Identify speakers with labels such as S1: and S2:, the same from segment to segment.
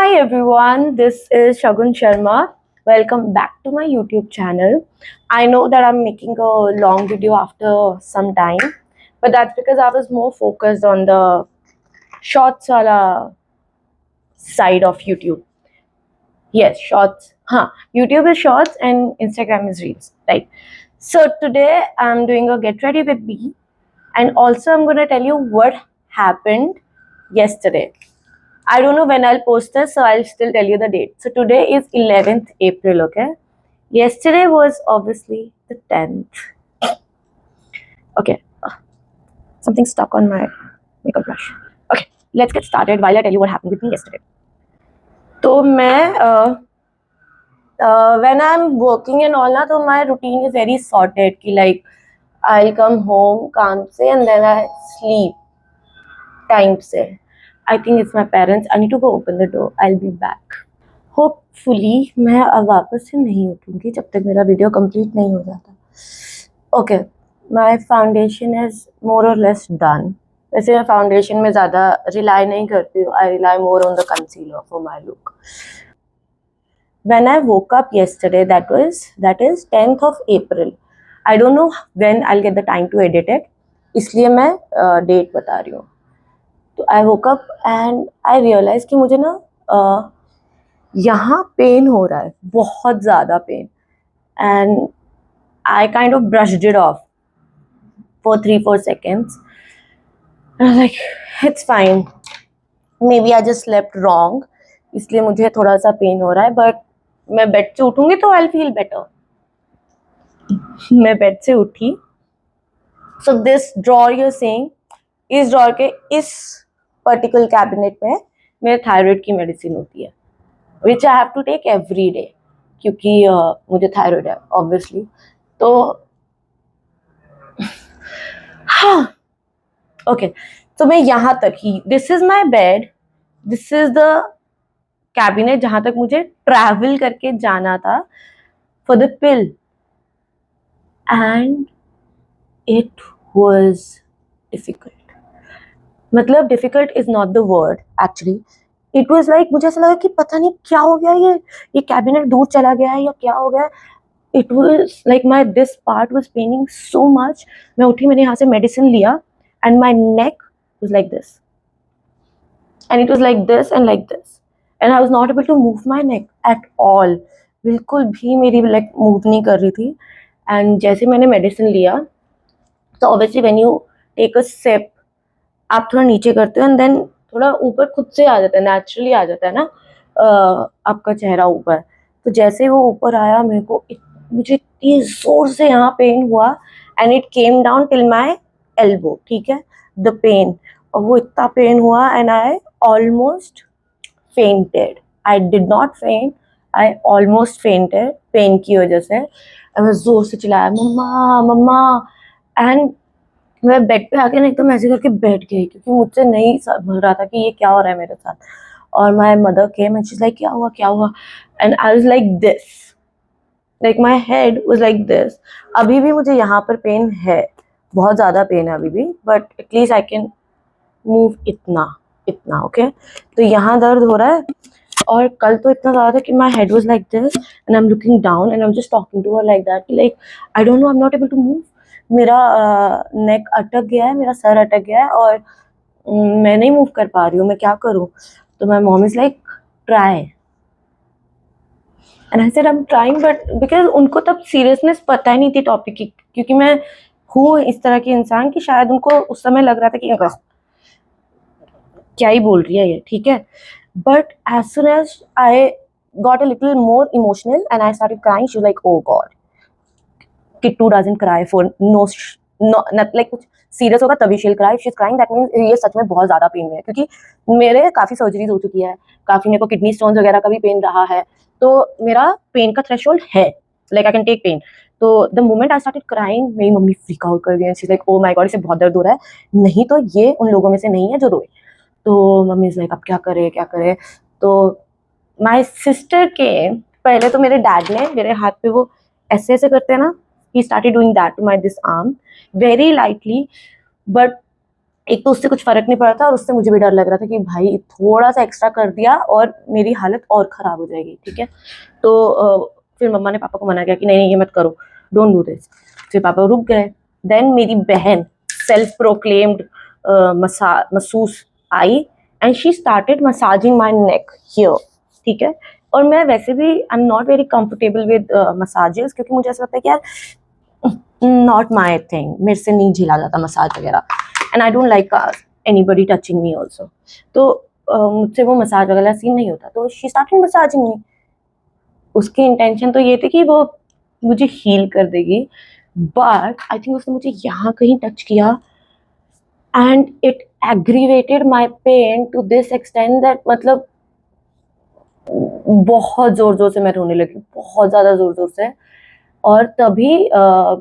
S1: Hi everyone, this is Shagun Sharma. Welcome back to my YouTube channel. I know that I'm making a long video after some time, but that's because I was more focused on the shorts wala side of YouTube. Yes, shorts. YouTube is shorts and Instagram is reels, right? So today I'm doing a get ready with me, and also I'm gonna tell you what happened yesterday. I don't know when I'll post this, so I'll still tell you the date. So today is 11th April, okay? Yesterday was obviously the 10th. Okay, something stuck on my makeup brush. Okay, let's get started while I tell you what happened with me yesterday. तो मैं when I'm working and all ना, तो my routine is very sorted कि like I'll come home काम से and then I sleep time से. I think it's my parents. I need to go open the door. I'll be back. Hopefully मैं अब वापस से नहीं उठूंगी जब तक मेरा वीडियो कंप्लीट नहीं हो जाता. Okay, my foundation is more और लेस डन. वैसे मैं फाउंडेशन में ज़्यादा रिलाई नहीं करती हूँ. I rely more on the concealer for my look. When I woke up yesterday, that is 10th of April. I don't know when I'll get the time to edit it. इसलिए मैं date बता रही हूँ. तो I woke up and I realized कि मुझे ना यहाँ पेन हो रहा है, बहुत ज़्यादा pain. And I kind of brushed it off for 3-4 seconds. Like it's fine, maybe I just slept wrong, इसलिए मुझे थोड़ा सा पेन हो रहा है. बट मैं बेड से उठूंगी तो आई फील बेटर. मैं बेड से उठी. So this drawer you're saying, इस ड्रॉर के इस पर्टिकुलर कैबिनेट में मेरे थायराइड की मेडिसिन होती है, which I have to take every day, क्योंकि मुझे थायराइड है ऑब्वियसली. तो हाँ, ओके. तो मैं यहाँ तक ही, this is my bed, this is the cabinet जहाँ तक मुझे ट्रैवल करके जाना था for the pill. And it was difficult. मतलब difficult is not the word actually. It was like, मुझे ऐसा लगा कि पता नहीं क्या हो गया, ये कैबिनेट दूर चला गया है या क्या हो गया. It was like my this part was paining so much. मैं उठी, मैंने यहाँ से मेडिसिन लिया and my neck was like this and it was like this and like this and I was not able to move my neck at all. बिल्कुल भी मेरी leg move नहीं कर रही थी. एंड जैसे मैंने मेडिसिन लिया तो obviously when you take a sip, आप थोड़ा नीचे करते हो एंड देन थोड़ा ऊपर खुद से आ जाता है, नेचुरली आ जाता है ना आपका चेहरा ऊपर. तो जैसे वो ऊपर आया, मुझे इतनी जोर से यहाँ पेन हुआ and it came down till my elbow. ठीक है, द पेन. और वो इतना पेन हुआ and I almost fainted. I did not फेंट, आई ऑलमोस्ट फेंटेड पेन की वजह से. मैं जोर से चिल्लाया, मम्मा मम्मा. एंड मैं बेड पे आके ना एकदम ऐसे करके बैठ गई, क्योंकि मुझसे नहीं समझ रहा था कि ये क्या हो रहा है मेरे साथ. और my mother came and she is like, क्या हुआ क्या हुआ. And I was like this, like my head was like this. अभी भी मुझे यहाँ पर पेन है, बहुत ज़्यादा पेन है अभी भी, but at least I can move इतना इतना. ओके, तो यहाँ दर्द हो रहा है. और कल तो इतना ज़्यादा था कि my head was like this and I am looking down and I am just talking to her like that, like I don't know, I am not able to move. मेरा नेक अटक गया है, मेरा सर अटक गया है और मैं नहीं मूव कर पा रही हूँ, मैं क्या करूँ. तो my mom is like, try. And I said I am trying, but because उनको तब सीरियसनेस पता ही नहीं थी टॉपिक की, क्योंकि मैं हूँ इस तरह की इंसान कि शायद उनको उस समय लग रहा था कि क्या ही बोल रही है ये. ठीक है, but as soon as I got a little more emotional and I started crying, she was like, oh god, Kittu doesn't cry for not like कुछ सीरियस होगा तभी she'll cry. She's crying, that means ये सच में बहुत ज़्यादा pen है, क्योंकि मेरे काफ़ी सर्जरीज हो चुकी है, काफ़ी मेरे को किडनी स्टोन्स वगैरह का भी पेन रहा है. तो मेरा पेन का थ्रेशोल्ड है, like I can take pain. तो the moment I started crying, मेरी मम्मी फ्रीक आउट कर गई and she is like, oh my God, इसे बहुत दर्द हो रहा है, नहीं तो ये उन लोगों में से नहीं है जो रोए. तो मम्मी इज लाइक, अब क्या करे क्या करे. तो माई सिस्टर के पहले तो मेरे डैड ने मेरे हाथ पे वो ऐसे ऐसे करते हैं ना, he started doing that to my this arm very lightly, but एक तो उससे कुछ फर्क नहीं पड़ा था और उससे मुझे भी डर लग रहा था कि भाई थोड़ा सा एक्स्ट्रा कर दिया और मेरी हालत और खराब हो जाएगी, ठीक है। तो फिर मम्मा ने पापा को मना किया कि नहीं नहीं ये मत करो, डोंट डू दिस। फिर पापा रुक गए। देन मेरी बहन self proclaimed masseuse I and she started massaging my neck here, ठीक है। और मैं वैसे भी I am not very comfortable with massages, क्योंकि मुझे ऐसा लगता है कि यार नॉट माई थिंग, मेरे से नहीं झेला जाता मसाज वगैरह, and I don't like anybody touching me also. तो मुझसे वो मसाज वगैरह सीन नहीं होता, तो शी स्टार्टेड मसाजिंग मी। उसकी इंटेंशन तो ये थी कि वो मुझे हील कर देगी, बट आई थिंक उसने मुझे यहाँ कहीं टच किया and it aggravated my pain to this extend that, मतलब बहुत जोर जोर से मैं रोने लगी, बहुत ज्यादा जोर जोर से। और तभी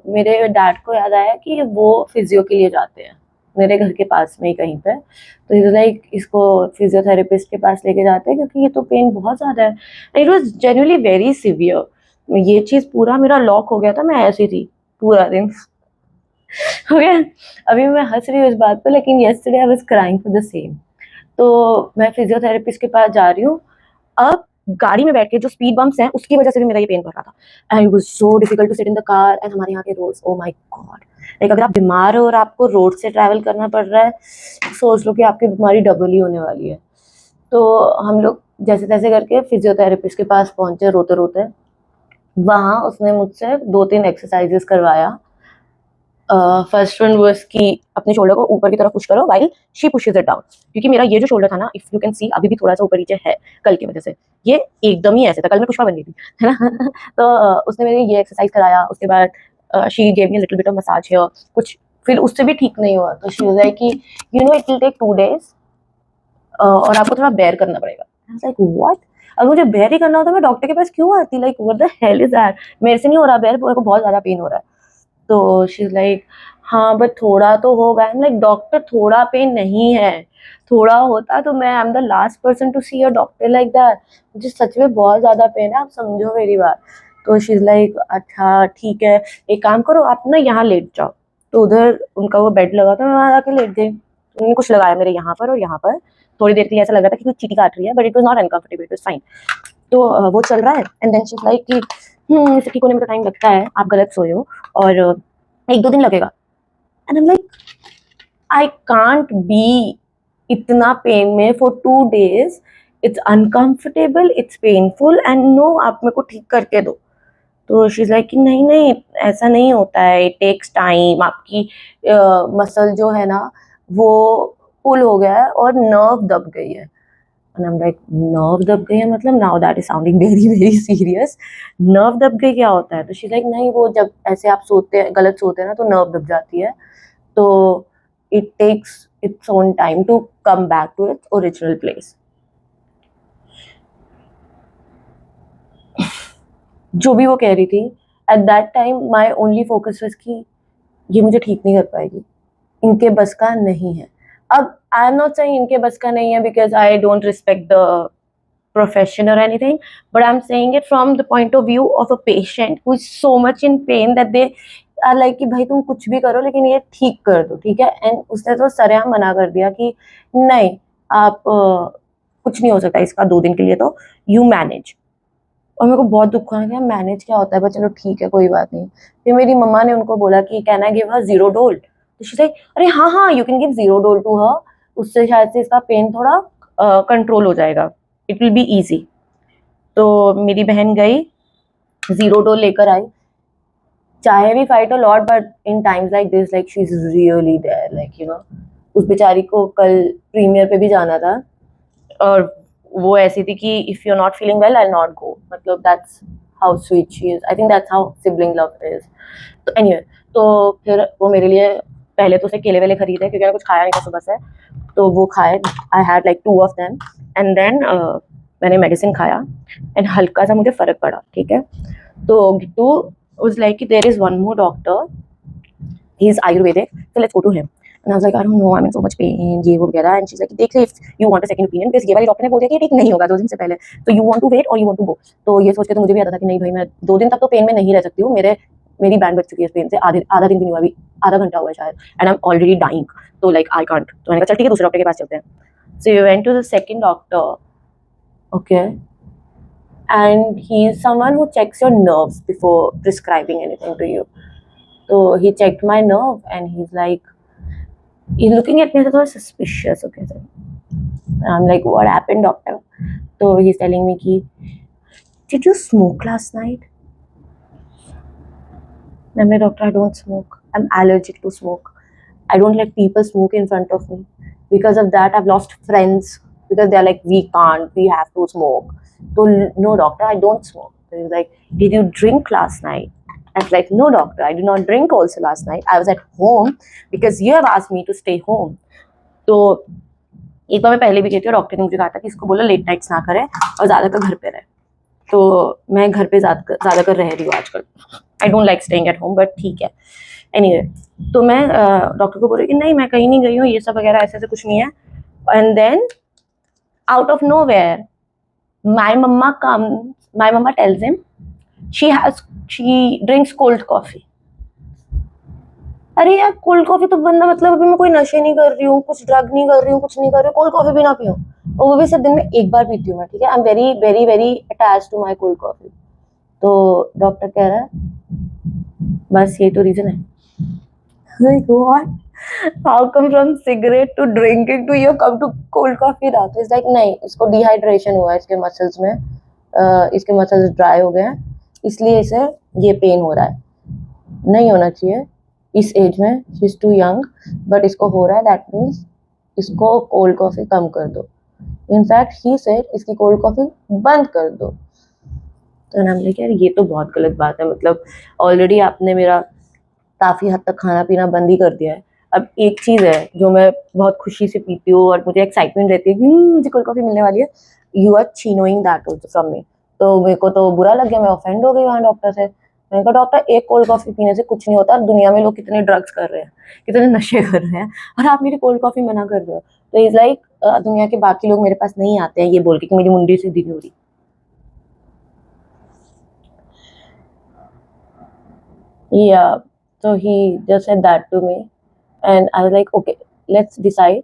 S1: मेरे डैड को याद आया कि वो फिजियो के लिए जाते हैं मेरे घर के पास में ही कहीं पे। तो इज लाइक इसको फिजियोथेरेपिस्ट के पास लेके जाते हैं क्योंकि ये तो पेन बहुत ज़्यादा है। It was genuinely very severe. ये चीज़ पूरा मेरा लॉक हो गया था, मैं ऐसी थी पूरा दिन। हो गया। अभी मैं हंस रही हूँ इस बात पर, लेकिन yesterday I was crying for the same. तो मैं फिजियोथेरेपिस्ट के पास जा रही हूँ। अब गाड़ी में बैठ के जो स्पीड बम्प्स हैं उसकी वजह से भी मेरा ये पेन बढ़ रहा था, and it was so difficult to sit in the car. And हमारे यहाँ के roads, oh my god, like अगर आप बीमार हो और आपको रोड से ट्रैवल करना पड़ रहा है, सोच लो कि आपकी बीमारी डबल ही होने वाली है। तो हम लोग जैसे तैसे करके फिजियोथेरेपिस्ट के पास पहुंचे रोते रोते। वहां उसने मुझसे 2-3 एक्सरसाइजेस करवाया। फर्स्ट वन वाज कि अपने शोल्डर को ऊपर की तरफ पुश करो while she pushes it down, क्योंकि मेरा ये जो शोल्डर था ना, इफ यू कैन सी, अभी भी थोड़ा सा ऊपर नीचे है कल की वजह से। ये एकदम ही ऐसे था, कल मैं पुष्पा बन गई थी, है ना। तो उसने मेरे ये एक्सरसाइज कराया। उसके बाद she gave me little bit of massage here कुछ। फिर उससे भी ठीक नहीं हुआ, तो शी वाज लाइक कि you know it will take 2 days और आपको थोड़ा बेयर करना पड़ेगा। आई वाज लाइक व्हाट, अगर मुझे बेयर ही करना होता मैं डॉक्टर के पास क्यों आती, like what the hell is that, मेरे से नहीं हो रहा बेयर, मेरे को बहुत ज्यादा पेन हो रहा है। तो शी इज लाइक हाँ बट थोड़ा तो होगा। आई एम लाइक डॉक्टर थोड़ा पेन नहीं है, थोड़ा होता तो मैं I am the last person to see a doctor like that, मुझे सच में बहुत ज्यादा पेन है, आप समझो मेरी बात। तो शी इज लाइक अच्छा ठीक है, एक काम करो आप ना यहाँ लेट जाओ। तो उधर उनका वो बेड लगा था, मैं वहां जाके लेट गई। उन्होंने कुछ लगाया मेरे यहाँ पर और यहाँ पर, थोड़ी देर के लिए ऐसा लग रहा था कि कुछ चीटी काट रही है, but it was not uncomfortable, it was fine. तो वो चल रहा है and then she is like कि इसे ठीक होने में तो टाइम लगता है, आप गलत सोए हो और 1-2 दिन लगेगा। And I am like I can't be इतना पेन में for 2 days, it's uncomfortable, it's painful and no आप मेरे को ठीक करके दो। तो शी इज लाइक कि नहीं नहीं ऐसा नहीं होता है, इट टेक्स टाइम, आपकी मसल जो है ना वो पुल हो गया है और नर्व दब गई है। And I am like nerve दब गई है मतलब, now that is sounding very very serious. Nerve दब गई क्या होता है? तो शी इज लाइक नहीं, वो जब ऐसे आप सोते हैं, गलत सोते हैं ना, तो नर्व दब जाती है, तो it takes its own time to come back to its original place. जो भी वो कह रही थी, at that time my only focus was कि ये मुझे ठीक नहीं कर पाएगी, इनके बस का नहीं है। अब आई एम नॉट सेइंग इनके बस का नहीं है because I don't respect the profession or anything, but I'm saying it from the point of view of a patient who is so much in pain that they are like कि भाई तुम कुछ भी करो लेकिन ये ठीक कर दो, ठीक है। एंड उसने तो सरेआम मना कर दिया कि नहीं आप कुछ नहीं हो सकता इसका 2 दिन के लिए, तो यू मैनेज। और मेरे को बहुत दुख हुआ, मैनेज क्या होता है, बस चलो ठीक है कोई बात नहीं। फिर मेरी मम्मा ने उनको बोला कि can I give her zero डोल, तो शी लाइक अरे हाँ हाँ यू कैन गिव जीरो डोल टू हर, उससे शायद से इसका पेन थोड़ा कंट्रोल हो जाएगा, इट विल बी ईजी। तो मेरी बहन गई, जीरो डोल लेकर आई। चाहे भी fight a lot, but in times like this like she is really there, like you know. उस बेचारी को कल प्रीमियर पे भी जाना था और वो ऐसी थी कि if you are not feeling well I will not go, मतलब that's how sweet she is, I think that's how sibling love is. तो एनीवे, तो फिर वो मेरे लिए पहले तो उसे केले वेले खरीदे क्योंकि मैंने कुछ खाया नहीं था सुबह से, तो वो खाए, I had like 2 of them, and then मैंने मेडिसिन खाया एंड हल्का सा मुझे फर्क पड़ा, ठीक है। तो Gittu was like there is one more doctor, he is ayurvedic, so let's go to him. And I was like I don't know, I am in so much pain, ये वो वगैरह। एंड शी इज लाइक देख ले, if you want a second opinion, because ये वाली doctor ने बोल दिया कि ठीक नहीं होगा 2 दिन से पहले, तो यू वांट टू वेट और यू वांट टू गो। तो ये सोच के तो मुझे भी आता था कि नहीं भाई मैं 2 दिन तक तो पेन में नहीं रह सकती हूँ, मेरे मेरी बैंड बज चुकी है इस पेन से, आधा दिन भी नहीं हुआ अभी, आधा घंटा हुआ है शायद, and I am already dying, तो लाइक आई कांट। तो मैंने कहा चल ठीक है दूसरे डॉक्टर के पास चलते हैं। So we went to the second doctor, okay, and he is someone who checks your nerves before prescribing anything to you. So he checked my nerve and he's looking at me as though suspicious. Okay, so I'm like, what happened, doctor? So he's telling me ki, did you smoke last night? I'm like, doctor, I don't smoke. I'm allergic to smoke. I don't let people smoke in front of me. Because of that, I've lost friends because they're like, we can't, we have to smoke. So, no, doctor, I don't smoke. So he's like, did you drink last night? I was like, no, doctor, I did not drink also last night. I was at home because you have asked me to stay home. तो एक बार मैं पहले भी गई थी और doctor ने मुझे कहा था कि इसको बोलो लेट नाइट्स ना करे और ज़्यादातर घर पे रहे। तो मैं घर पे ज़्यादातर रह रही हूँ आजकल। आई don't like staying at home, but ठीक है। एनीवे, तो मैं डॉक्टर को बोल रही कि नहीं मैं कहीं नहीं गई हूँ, ये सब वगैरह ऐसे ऐसे कुछ नहीं है। And then out of nowhere my mama tells him she drinks cold coffee. अरे यार कोल्ड कॉफी तो बंदा, मतलब अभी मैं कोई नशे नहीं कर रही हूँ, कुछ ड्रग नहीं कर रही हूँ, कुछ नहीं कर रही हूँ, कोल्ड कॉफी भी ना पीऊँ, और वो भी सिर्फ दिन में एक बार पीती हूँ मैं, ठीक है। I am very very very attach to my cold coffee. तो डॉक्टर कह रहा है बस ये तो रीजन है। Like what? How come from cigarette to drinking to you come to cold coffee now? It's like नहीं, इसको डिहाइड्रेशन हुआ है इसके मसल्स में, इसके मसल्स ड्राई हो गए हैं, इसलिए इसे ये पेन हो रहा है। नहीं होना चाहिए इस एज में, she is too young, but इसको हो रहा है, दैट मीन्स इसको कोल्ड कॉफी कम कर दो। इनफैक्ट ही सेड इसकी कोल्ड कॉफी बंद कर दो। तो नाम लेके यार ये तो बहुत गलत बात है, मतलब ऑलरेडी आपने मेरा काफ़ी हद तक खाना पीना बंद ही कर दिया है। अब एक चीज़ है जो मैं बहुत खुशी से पीती हूँ और मुझे एक्साइटमेंट रहती है कि मुझे कोल्ड कॉफ़ी मिलने वाली है, you are chinoing that also from me. तो मेरे को तो बुरा लग गया, मैं ऑफेंड हो गई वहाँ डॉक्टर से। मैंने कहा डॉक्टर एक कोल्ड कॉफ़ी पीने से कुछ नहीं होता, दुनिया में लोग कितने ड्रग्स कर रहे हैं, कितने नशे कर रहे हैं, और आप मेरी कोल्ड कॉफ़ी मना कर रहे हो। तो इज़ लाइक दुनिया के बाकी लोग मेरे पास नहीं आते हैं ये बोल के कि मेरी मुंडी सीधी नहीं हो रही। Yeah, so he just said that to me, and I was like, okay, let's decide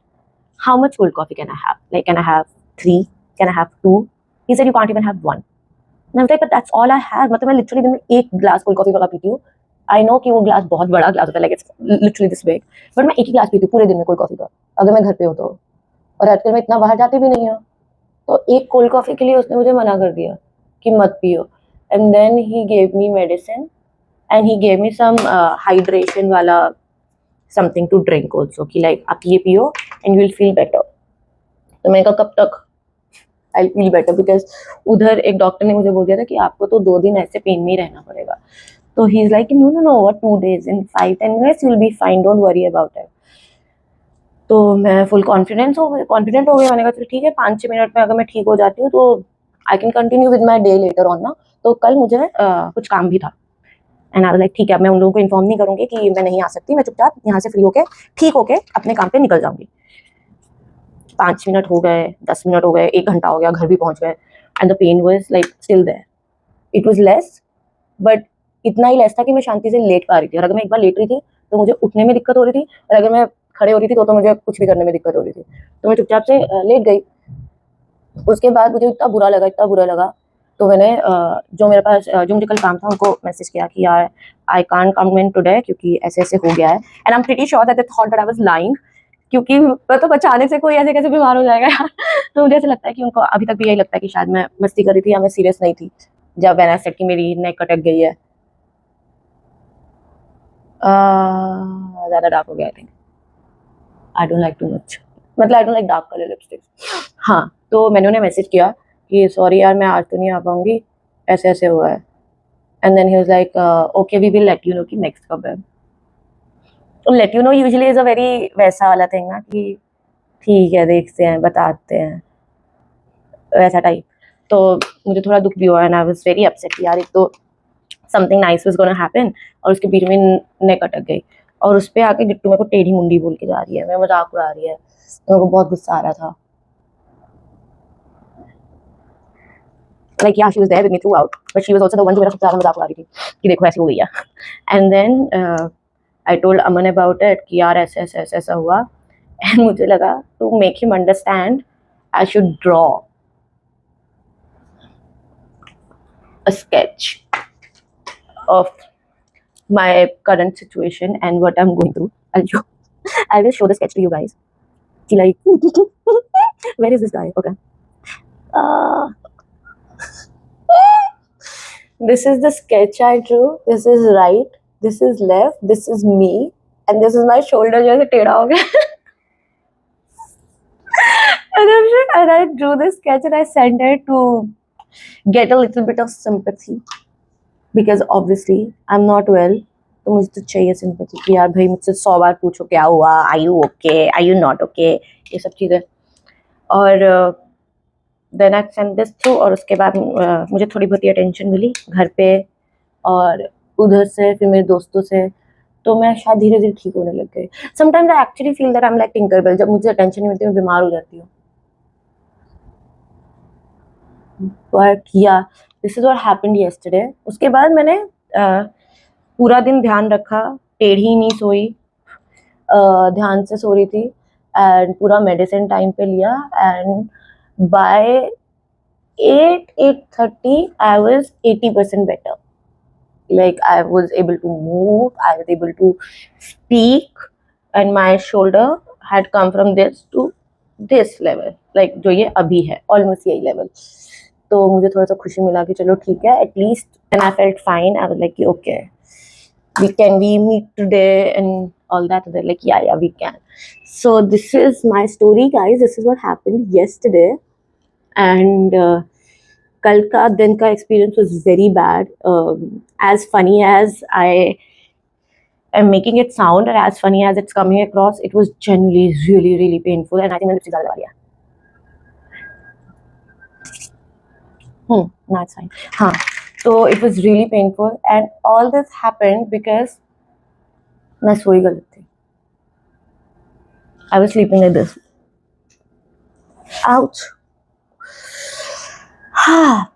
S1: how much cold coffee can I have? Like, can I have 3? Can I have 2? He said you can't even have 1. And I was like, but that's all I have. मतलब मैं literally दिन में एक glass cold coffee वाला पीती हूँ। I know कि वो ग्लास बहुत बड़ा ग्लास होता है, like it's literally this big, but मैं एक ही ग्लास पीती हूँ पूरे दिन में कोल्ड कॉफी का, अगर मैं घर पे हूँ तो। और आजकल मैं इतना बाहर जाती भी नहीं हूँ, तो एक कोल्ड कॉफी के लिए उसने मुझे मना कर दिया कि मत पियो। And then he gave me medicine. And he gave me some hydration वाला something to drink also कि like आप ये पियो and you will feel better। तो मैंने कहा कब तक I'll feel better, because उधर एक डॉक्टर ने मुझे बोल दिया था कि आपको तो 2 दिन ऐसे पेन में ही रहना पड़ेगा। तो he is like no what 2 days, in 5-10 minutes you will be fine, don't worry about it। तो मैं फुल कॉन्फिडेंट हो गई। मैंने कहा चलो ठीक है 5-6 मिनट में अगर मैं ठीक हो जाती हूँ तो I can continue with my day later on ना। तो कल मुझे कुछ काम भी था, एंड आई वाज लाइक ठीक है, मैं उन लोगों को इन्फॉर्म नहीं करूंगी कि मैं नहीं आ सकती, मैं चुपचाप यहाँ से फ्री होके ठीक होके अपने काम पे निकल जाऊंगी। 5 मिनट हो गए, 10 मिनट हो गए, 1 घंटा हो गया, घर भी पहुंच गए, and the pain was like still there. It was less, but इतना ही लेस था कि मैं शांति से लेट पा रही थी, और अगर मैं एक बार लेट रही थी तो मुझे उठने में दिक्कत हो रही थी, और अगर मैं खड़े हो रही थी तो मुझे कुछ भी करने में दिक्कत हो रही थी। तो मैं चुपचाप से लेट गई। उसके बाद मुझे इतना बुरा लगा, तो मैंने जो मेरे पास जो मुझे कल काम था उनको मैसेज किया कि यार I can't come in today क्योंकि ऐसे ऐसे हो गया है, and I am pretty sure that they thought that I was lying, क्योंकि मतलब अचानक से कोई ऐसे कैसे बीमार हो जाएगा यार। तो मुझे ऐसा लगता है कि उनको अभी तक भी यही लगता है कि शायद मैं मस्ती कर रही थी या मैं सीरियस नहीं थी जब मैंने सेट कि मेरी नेक अटक गई है। ज़्यादा डार्क हो गया I think. I don't like too much, मतलब I don't like dark colour lipsticks. हाँ, तो मैंने उन्हें मैसेज किया कि सॉरी यार मैं आज तो नहीं आ पाऊंगी, ऐसे ऐसे हुआ है। And then he was like okay we will let you know कि नेक्स्ट कब है। तो let you know usually is a very वैसा वाला थिंग ना कि ठीक है देखते हैं बताते हैं, वैसा टाइप। तो मुझे थोड़ा दुख भी हुआ and I was very upset यार, एक तो something nice was gonna happen और उसके बीच में नेक अटक गई, और उस पे आके गिट्टू मेरे को टेढ़ी मुंडी बोल के जा रही है, मैं मजाक उड़ा रही है। तो मेरे को बहुत गुस्सा आ रहा था। like yeah, she was there with me throughout, but she was also the one जो मेरा सबसे ज़्यादा मजाक उड़ा रही थी कि देखो ऐसी हो गई है. And then I told Aman about it कि यार ऐसे ऐसे ऐसे ऐसा हुआ, and मुझे लगा to make him understand I should draw a sketch of my current situation and what I'm going through. I will show the sketch to you guys. Like, where is this guy? Okay. Uh, this is the sketch I drew. This is right. This is left. This is me. And this is my shoulder जैसे टेढ़ा हो गया. And I drew this sketch and I sent it to get a little bit of sympathy. Because obviously I'm not well. तो मुझे तो चाहिए sympathy कि यार भाई मुझसे 100 बार पूछो क्या हुआ, are you okay, are you not okay, ये सब चीज़ें. और then I send this through. और उसके बाद मुझे थोड़ी बहुत ही अटेंशन मिली घर पे और उधर से, फिर मेरे दोस्तों से. तो मैं शायद धीरे धीरे ठीक होने लग गई. Sometimes I actually feel that I am like Tinkerbell. जब मुझे अटेंशन नहीं मिलती मैं बीमार हो जाती हूँ. बट या this is what happened yesterday. उसके बाद मैंने पूरा दिन ध्यान रखा, टेढ़ी नहीं सोई, ध्यान से सो रही थी एंड पूरा मेडिसिन टाइम पे लिया. And by 8:30 I was 80% better. Like I was able to move, I was able to speak, and my shoulder had come from this to this level, like जो ये अभी है almost यही level. तो मुझे थोड़ा सा खुशी मिला कि चलो ठीक है at least. And I felt fine. I was like okay, we meet today and all that. They're like yeah we can. So this is my story guys. This is what happened yesterday. And कल का दिन का experience was very bad. As funny as I am making it sound and as funny as it's coming across, it was genuinely really painful. And I think मैंने lipstick ज़्यादा लगा लिया. No, it's fine. हाँ, so it was really painful and all this happened because मैं सोई गलत थी. I was sleeping like this. Ouch. हाँ,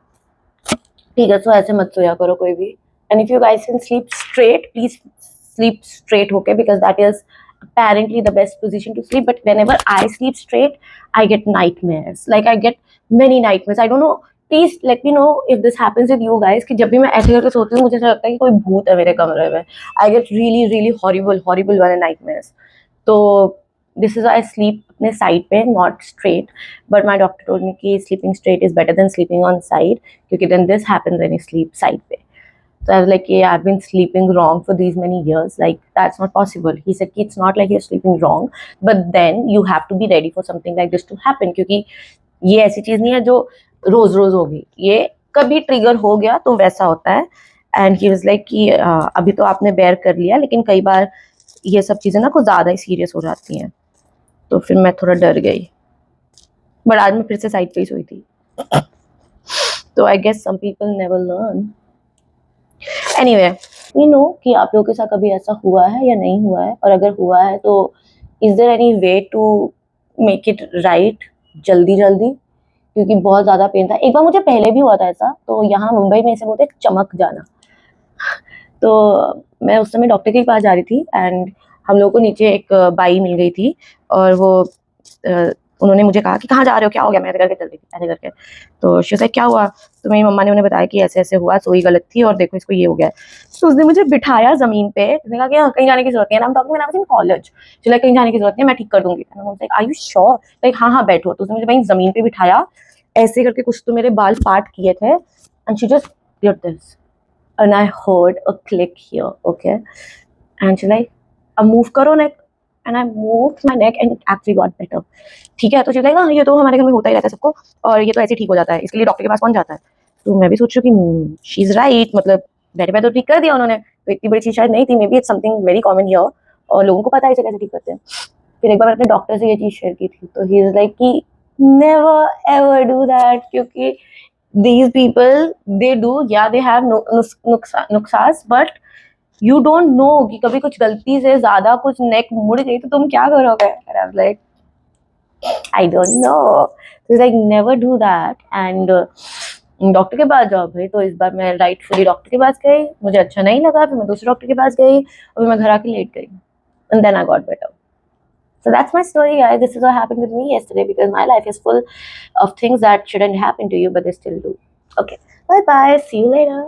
S1: ठीक है. तो ऐसे मत सोया करो कोई भी. And if you guys can sleep straight, please sleep straight, okay? Because that is apparently the best position to sleep. But whenever I sleep straight, I get nightmares. Like I get many nightmares. I don't know. Please let me know if this happens with you guys. कि जब भी मैं ऐसे करके सोती हूँ मुझे ऐसा लगता है कि कोई भूत है मेरे कमरे में. I get really horrible वाले nightmares. तो this is why I sleep अपने side पे, not straight. But my doctor told me कि sleeping straight is better than sleeping on side, क्योंकि then this happens when you sleep side पे. So I was like, yeah, I've been sleeping wrong for these many years. Like, that's not possible. He said, it's not like you're sleeping wrong, but then you have to be ready for something like this to happen. क्योंकि ये ऐसी चीज़ नहीं है जो रोज रोज होगी. ये कभी trigger हो गया तो वैसा होता है. एंड ही वाज लाइक कि अभी तो आपने बेयर कर लिया, लेकिन कई बार ये सब चीज़ें ना कुछ ज़्यादा ही सीरियस हो जाती हैं. तो फिर मैं थोड़ा डर गई. बट आज मैं फिर से साइड पे ही सोई थी. तो I guess some people never learn. Anyway, you know कि आप लोगों के साथ कभी ऐसा हुआ है या नहीं हुआ है, और अगर हुआ है तो is there any way to make it right जल्दी क्योंकि बहुत ज़्यादा पेन था. एक बार मुझे पहले भी हुआ था ऐसा. तो यहाँ मुंबई में इसे बोलते हैं चमक जाना. तो मैं उस समय डॉक्टर के पास जा रही थी एंड हम लोगों को नीचे एक बाई मिल गई थी और वो उन्होंने मुझे कहा कि कहाँ जा रहे हो, क्या हो गया. मैं ऐसे करके चल रही थी ऐसे करके. तो शी वाज लाइक क्या हुआ. तो मेरी मम्मा ने उन्हें बताया कि ऐसे ऐसे हुआ, सोई गलत थी और देखो इसको ये हो गया. तो उसने मुझे बिठाया ज़मीन पे. उसने कहा कि हाँ कहीं जाने की जरूरत नहीं है. I am in college. Like कहीं जाने की जरूरत नहीं है, मैं ठीक कर दूंगी. Are you sure. लाइक हाँ बैठो. तो उसने मुझे वहीं ज़मीन पे बिठाया ऐसे करके. कुछ तो मेरे बाल पार्ट किए थे and she just did this and I heard a click here, okay? And she's like, अब move करो neck. And I moved my neck and it actually got better. ठीक है. तो she's like, हाँ ये तो हमारे घर में होता ही रहता है सबको और ये तो ऐसे ठीक हो जाता है, इसके लिए डॉक्टर के पास कौन जाता है. तो मैं भी सोच रही हूँ कि she's right, मतलब बैठे बैठे तो ठीक कर दिया उन्होंने, तो इतनी बड़ी चीज़ शायद नहीं थी. May be it's something very common here और लोगों को पता है इसे कैसे ठीक करते हैं. फिर एक बार मैंने अपने डॉक्टर से ये चीज़ शेयर की थी तो ही इज़ लाइक कि नेवर एवर डू दैट, क्योंकि these people they do, yeah, they have nuksas, but you don't know कि कभी कुछ गलती से ज़्यादा कुछ नेक मुड़ गई तो तुम क्या करोगे. and I was like I don't know. So it's like never do that. And doctor के पास जाओ भाई, तो इस बार मैं राइटफुली डॉक्टर के पास गई, मुझे अच्छा नहीं लगा, फिर मैं दूसरे डॉक्टर के पास गई और फिर मैं घर आके लेट गई, and then I got better. So that's my story, guys. This is what happened with me yesterday, because my life is full of things that shouldn't happen to you, but they still do. Okay, bye bye. See you later.